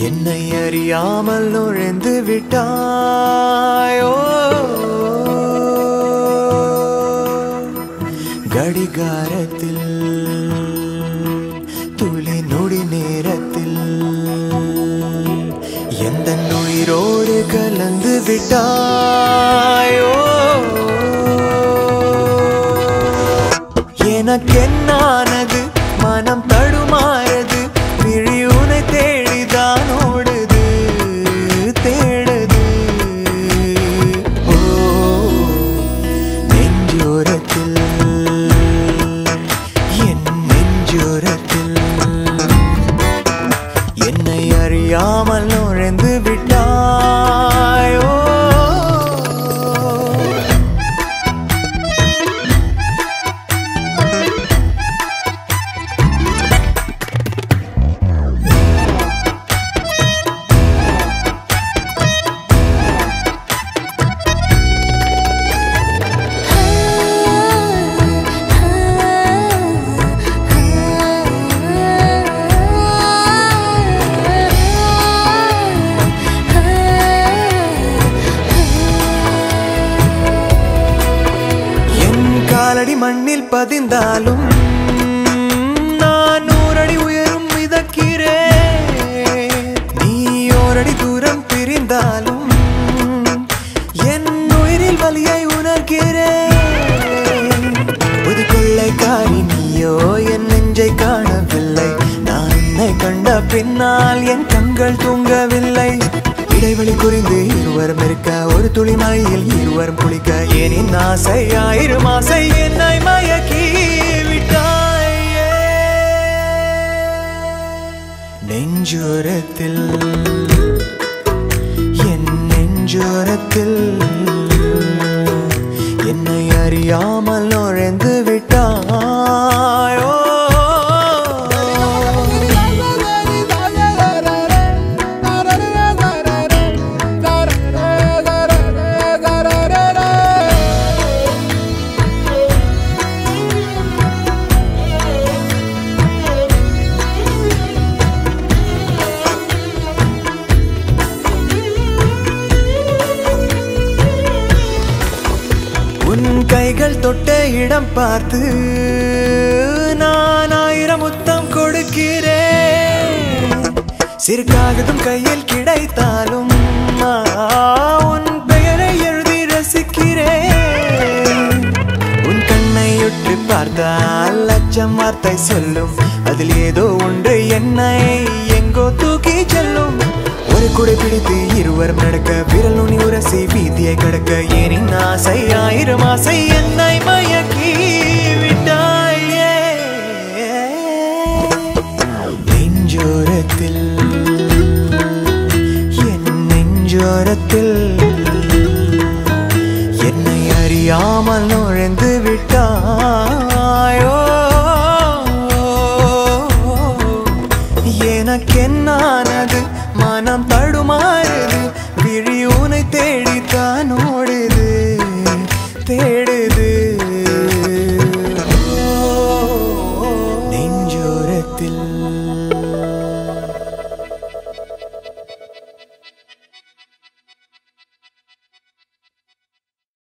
என்னை அறியாமல் நுழைந்து விட்டாயோ கடிகாரத்தில் துளி நொடி நேரத்தில் எந்த உயிரோடு கலந்து விட்டாயோ எனக்கென்னானது மனம் தடுமாறது விழி உனை தேடிதான் ஓடுது தேடுது ஓ நெஞ்சோரத்தில் என் நெஞ்சோரத்தில் என்னை அறியாமல் நுழைந்து விட்டாயோ காலடி மண்ணில் பதிந்தாலும் நான் 100 அடி உயரும் மிதக்கிறேன் நீ ஓரடி தூரம் பிரிந்தாலும் என் உயிரில் வலியை உணர்கிறேன் புது கொள்ளைக்காரி நீயோ என் நெஞ்சை காணவில்லை நான் உன்னை கண்ட பின்னால் என் கண்கள் தூங்கவில்லை இடைவெளி குறிந்து இருவரும் இருக்க ஒரு துளி மழையில் இருவரும் குளிக்க ஏனின் ஆசை ஆயிரம் ஆசை என்னை மயக்கி விட்டாயே நெஞ்சோரத்தில் என் நெஞ்சோரத்தில் என்னை அறியாமல் நுழைந்து விட்டாயோ உன் கைகள் தொட்ட இடம் பார்த்து நான் 1000 முத்தம் கொடுக்கிறேன் சிறு காகிதம் கையில் கிடைத்தாலும் உன் பெயரை எழுதி ரசிக்கிறேன் உன் கண்ணை உற்று பார்த்தால் லட்சம் வார்த்தை சொல்லும் அதில் ஏதோ ஒன்று என்னை எங்கோ தூக்கி செல்லும் ஒரு குடை பிடித்து இருவரும் நடக்க விரல் நுனி உரசி வீதியை கடக்க ஏனின் ஆசை ஆயிரம் ஆசை என்னை மயக்கி விட்டாயே நெஞ்சோரத்தில் என் நெஞ்சோரத்தில் என்னை அறியாமல் நுழைந்து விட்டாயோ எனக்கென்னானது மனம் தடுமாறுது விழி உனை தேடித்தான் ஓடுது தேட